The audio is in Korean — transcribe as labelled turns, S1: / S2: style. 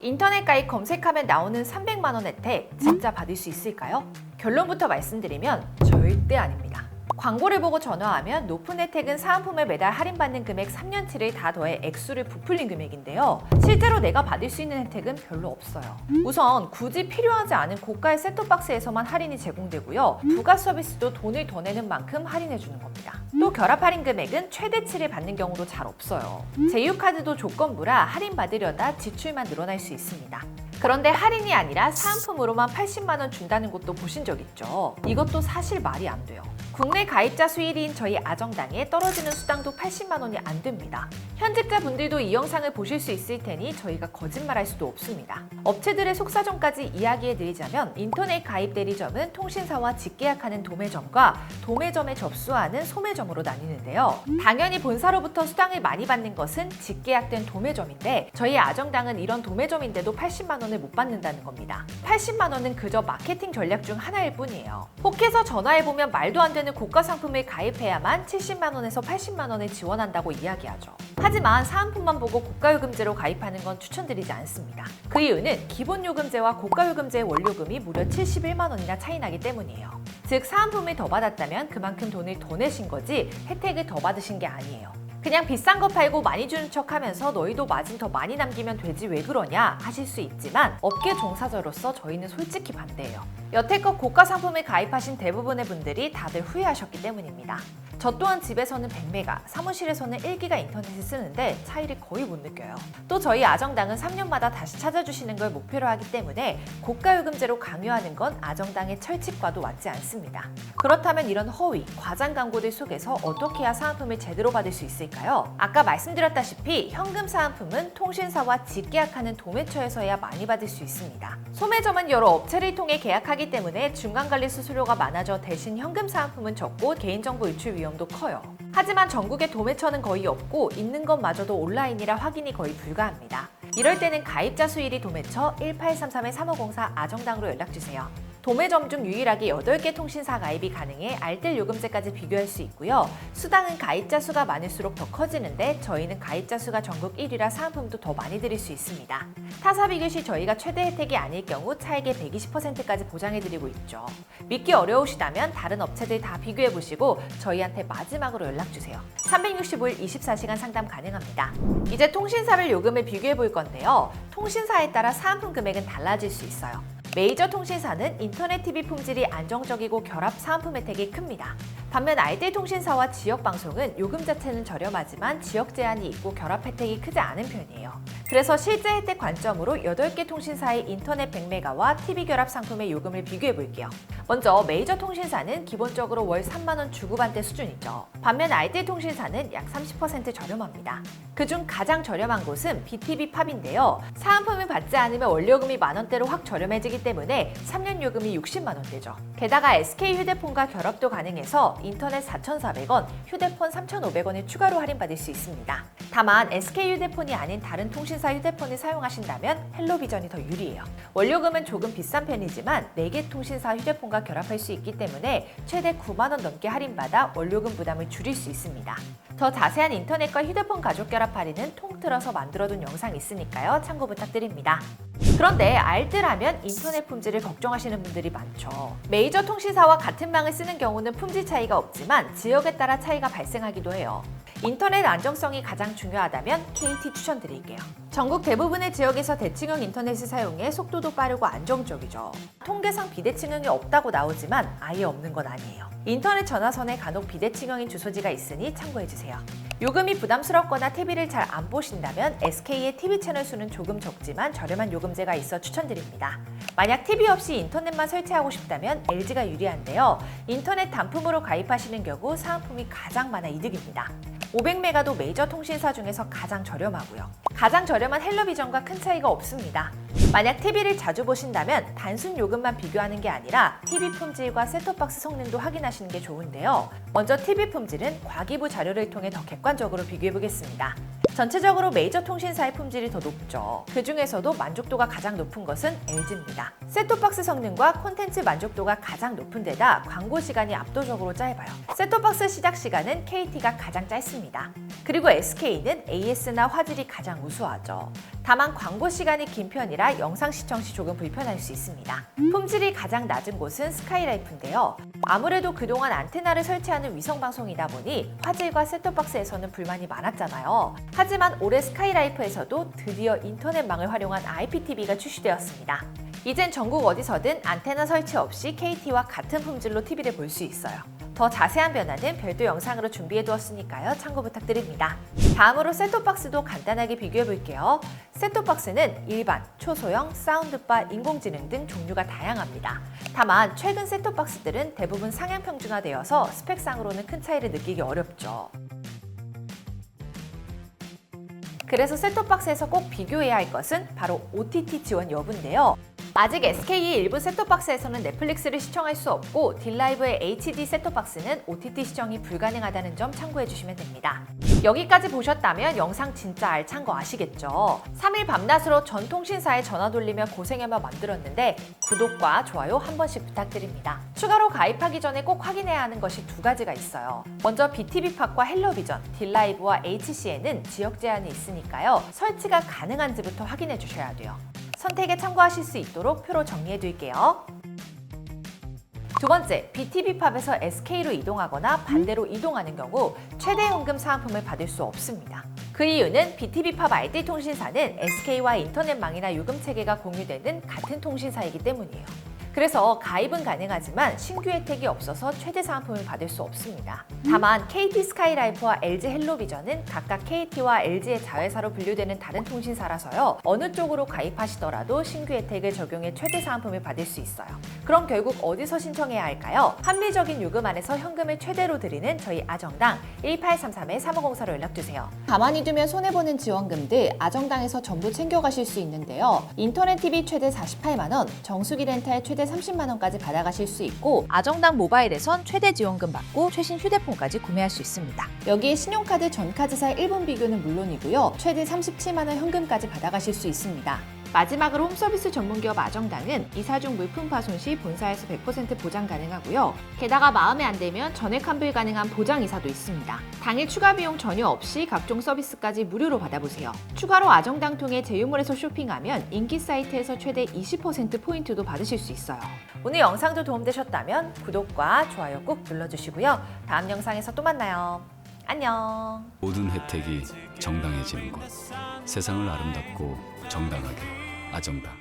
S1: 인터넷 가입 검색하면 나오는 300만 원 혜택 진짜 받을 수 있을까요? 결론부터 말씀드리면 절대 아닙니다. 광고를 보고 전화하면 높은 혜택은 사은품을 매달 할인받는 금액 3년치를 다 더해 액수를 부풀린 금액인데요. 실제로 내가 받을 수 있는 혜택은 별로 없어요. 우선 굳이 필요하지 않은 고가의 셋톱박스에서만 할인이 제공되고요. 부가 서비스도 돈을 더 내는 만큼 할인해주는 겁니다. 또 결합 할인 금액은 최대치를 받는 경우도 잘 없어요. 제휴카드도 조건부라 할인받으려다 지출만 늘어날 수 있습니다. 그런데 할인이 아니라 사은품으로만 80만 원 준다는 곳도 보신 적 있죠? 이것도 사실 말이 안 돼요. 국내 가입자 수 1위인 저희 아정당에 떨어지는 수당도 80만 원이 안 됩니다. 현직자분들도 이 영상을 보실 수 있을 테니 저희가 거짓말할 수도 없습니다. 업체들의 속사정까지 이야기해드리자면 인터넷 가입 대리점은 통신사와 직계약하는 도매점과 도매점에 접수하는 소매점으로 나뉘는데요. 당연히 본사로부터 수당을 많이 받는 것은 직계약된 도매점인데 저희 아정당은 이런 도매점인데도 80만 원을 못 받는다는 겁니다. 80만 원은 그저 마케팅 전략 중 하나일 뿐이에요. 혹해서 전화해보면 말도 안 되는 고가 상품을 가입해야만 70만 원에서 80만 원을 지원한다고 이야기하죠. 하지만 사은품만 보고 고가요금제로 가입하는 건 추천드리지 않습니다. 그 이유는 기본요금제와 고가요금제의 원료금이 무려 71만 원이나 차이 나기 때문이에요. 즉 사은품을 더 받았다면 그만큼 돈을 더 내신 거지 혜택을 더 받으신 게 아니에요. 그냥 비싼 거 팔고 많이 주는 척 하면서 너희도 마진 더 많이 남기면 되지 왜 그러냐 하실 수 있지만 업계 종사자로서 저희는 솔직히 반대해요. 여태껏 고가 상품에 가입하신 대부분의 분들이 다들 후회하셨기 때문입니다. 저 또한 집에서는 100메가, 사무실에서는 1기가 인터넷을 쓰는데 차이를 거의 못 느껴요. 또 저희 아정당은 3년마다 다시 찾아주시는 걸 목표로 하기 때문에 고가요금제로 강요하는 건 아정당의 철칙과도 맞지 않습니다. 그렇다면 이런 허위, 과장 광고들 속에서 어떻게 해야 사은품을 제대로 받을 수 있을까요? 아까 말씀드렸다시피 현금 사은품은 통신사와 직계약하는 도매처에서야 많이 받을 수 있습니다. 소매점은 여러 업체를 통해 계약하기 때문에 중간관리 수수료가 많아져 대신 현금 사은품은 적고 개인정보 유출 위험도 커요. 하지만 전국에 도매처는 거의 없고 있는 것마저도 온라인이라 확인이 거의 불가합니다. 이럴 때는 가입자 수 1위 도매처 1833-3504 아정당으로 연락주세요. 도매점 중 유일하게 8개 통신사 가입이 가능해 알뜰 요금제까지 비교할 수 있고요. 수당은 가입자 수가 많을수록 더 커지는데 저희는 가입자 수가 전국 1위라 사은품도 더 많이 드릴 수 있습니다. 타사 비교 시 저희가 최대 혜택이 아닐 경우 차액의 120%까지 보장해드리고 있죠. 믿기 어려우시다면 다른 업체들 다 비교해보시고 저희한테 마지막으로 연락주세요. 365일 24시간 상담 가능합니다. 이제 통신사별 요금을 비교해볼 건데요. 통신사에 따라 사은품 금액은 달라질 수 있어요. 메이저 통신사는 인터넷 TV 품질이 안정적이고 결합 사은품 혜택이 큽니다. 반면 알뜰 통신사와 지역방송은 요금 자체는 저렴하지만 지역 제한이 있고 결합 혜택이 크지 않은 편이에요. 그래서 실제 혜택 관점으로 8개 통신사의 인터넷 100메가와 TV 결합 상품의 요금을 비교해 볼게요. 먼저 메이저 통신사는 기본적으로 월 3만 원 중후반대 수준이죠. 반면 알뜰 통신사는 약 30% 저렴합니다. 그중 가장 저렴한 곳은 BTV 팝인데요. 사은품을 받지 않으면 원료금이 만원대로 확 저렴해지기 때문에 3년 요금이 60만 원대죠. 게다가 SK 휴대폰과 결합도 가능해서 인터넷 4,400원, 휴대폰 3,500원을 추가로 할인받을 수 있습니다. 다만 SK 휴대폰이 아닌 다른 통신사 휴대폰을 사용하신다면 헬로비전이 더 유리해요. 원료금은 조금 비싼 편이지만 4개 통신사 휴대폰과 결합할 수 있기 때문에 최대 9만 원 넘게 할인받아 원료금 부담을 줄일 수 있습니다. 더 자세한 인터넷과 휴대폰 가족 결합 할인은 통틀어서 만들어둔 영상이 있으니까요. 참고 부탁드립니다. 그런데 알뜰하면 인터넷 품질을 걱정하시는 분들이 많죠. 메이저 통신사와 같은 방을 쓰는 경우는 품질 차이가 없지만 지역에 따라 차이가 발생하기도 해요. 인터넷 안정성이 가장 중요하다면 KT 추천드릴게요. 전국 대부분의 지역에서 대칭형 인터넷을 사용해 속도도 빠르고 안정적이죠. 통계상 비대칭형이 없다고 나오지만 아예 없는 건 아니에요. 인터넷 전화선에 간혹 비대칭형인 주소지가 있으니 참고해주세요. 요금이 부담스럽거나 TV를 잘 안 보신다면 SK의 TV 채널 수는 조금 적지만 저렴한 요금제가 있어 추천드립니다. 만약 TV 없이 인터넷만 설치하고 싶다면 LG가 유리한데요. 인터넷 단품으로 가입하시는 경우 사은품이 가장 많아 이득입니다. 500메가도 메이저 통신사 중에서 가장 저렴하고요. 가장 저렴한 헬로비전과 큰 차이가 없습니다. 만약 TV를 자주 보신다면 단순 요금만 비교하는 게 아니라 TV 품질과 셋톱박스 성능도 확인하시는 게 좋은데요. 먼저 TV 품질은 과기부 자료를 통해 더 객관적으로 비교해 보겠습니다. 전체적으로 메이저 통신사의 품질이 더 높죠. 그 중에서도 만족도가 가장 높은 것은 LG입니다. 셋톱박스 성능과 콘텐츠 만족도가 가장 높은 데다 광고 시간이 압도적으로 짧아요. 셋톱박스 시작 시간은 KT가 가장 짧습니다. 그리고 SK는 AS나 화질이 가장 우수하죠. 다만 광고 시간이 긴 편이라 영상 시청 시 조금 불편할 수 있습니다. 품질이 가장 낮은 곳은 스카이라이프인데요. 아무래도 그동안 안테나를 설치하는 위성방송이다 보니 화질과 셋톱박스에서는 불만이 많았잖아요. 하지만 올해 스카이라이프에서도 드디어 인터넷망을 활용한 IPTV가 출시되었습니다. 이젠 전국 어디서든 안테나 설치 없이 KT와 같은 품질로 TV를 볼 수 있어요. 더 자세한 변화는 별도 영상으로 준비해두었으니까요. 참고 부탁드립니다. 다음으로 셋톱박스도 간단하게 비교해볼게요. 셋톱박스는 일반, 초소형, 사운드바, 인공지능 등 종류가 다양합니다. 다만 최근 셋톱박스들은 대부분 상향 평준화되어서 스펙상으로는 큰 차이를 느끼기 어렵죠. 그래서 셋톱박스에서 꼭 비교해야 할 것은 바로 OTT 지원 여부인데요. 아직 SK의 일부 셋톱박스에서는 넷플릭스를 시청할 수 없고 딜라이브의 HD 셋톱박스는 OTT 시청이 불가능하다는 점 참고해 주시면 됩니다. 여기까지 보셨다면 영상 진짜 알찬 거 아시겠죠? 3일 밤낮으로 전 통신사에 전화 돌리며 고생하며 만들었는데 구독과 좋아요 한 번씩 부탁드립니다. 추가로 가입하기 전에 꼭 확인해야 하는 것이 두 가지가 있어요. 먼저 BTV팝과 헬로비전, 딜라이브와 HCN은 지역 제한이 있으니까요. 설치가 가능한지부터 확인해 주셔야 돼요. 선택에 참고하실 수 있도록 표로 정리해 둘게요. 두 번째, BTV팝에서 SK로 이동하거나 반대로 이동하는 경우 최대 현금 사은품을 받을 수 없습니다. 그 이유는 BTV팝 ID 통신사는 SK와 인터넷망이나 요금 체계가 공유되는 같은 통신사이기 때문이에요. 그래서 가입은 가능하지만 신규 혜택이 없어서 최대 사은품을 받을 수 없습니다. 다만 KT 스카이라이프와 LG 헬로비전은 각각 KT와 LG의 자회사로 분류되는 다른 통신사라서요. 어느 쪽으로 가입하시더라도 신규 혜택을 적용해 최대 사은품을 받을 수 있어요. 그럼 결국 어디서 신청해야 할까요? 합리적인 요금 안에서 현금을 최대로 드리는 저희 아정당 1833-3504로 연락주세요. 가만히 두면 손해보는 지원금들 아정당에서 전부 챙겨가실 수 있는데요. 인터넷 TV 최대 48만 원, 정수기 렌탈 최대 30만 원까지 받아가실 수 있고 아정당 모바일에선 최대 지원금 받고 최신 휴대폰까지 구매할 수 있습니다. 여기에 신용카드 전카드사 1분 비교는 물론이고요. 최대 37만 원 현금까지 받아가실 수 있습니다. 마지막으로 홈서비스 전문기업 아정당은 이사 중 물품 파손 시 본사에서 100% 보장 가능하고요. 게다가 마음에 안 들면 전액 환불 가능한 보장 이사도 있습니다. 당일 추가 비용 전혀 없이 각종 서비스까지 무료로 받아보세요. 추가로 아정당 통해 제휴몰에서 쇼핑하면 인기 사이트에서 최대 20% 포인트도 받으실 수 있어요. 오늘 영상도 도움되셨다면 구독과 좋아요 꾹 눌러주시고요. 다음 영상에서 또 만나요. 안녕.
S2: 모든 혜택이 정당해지는 것. 세상을 아름답고 정당하게 아정당.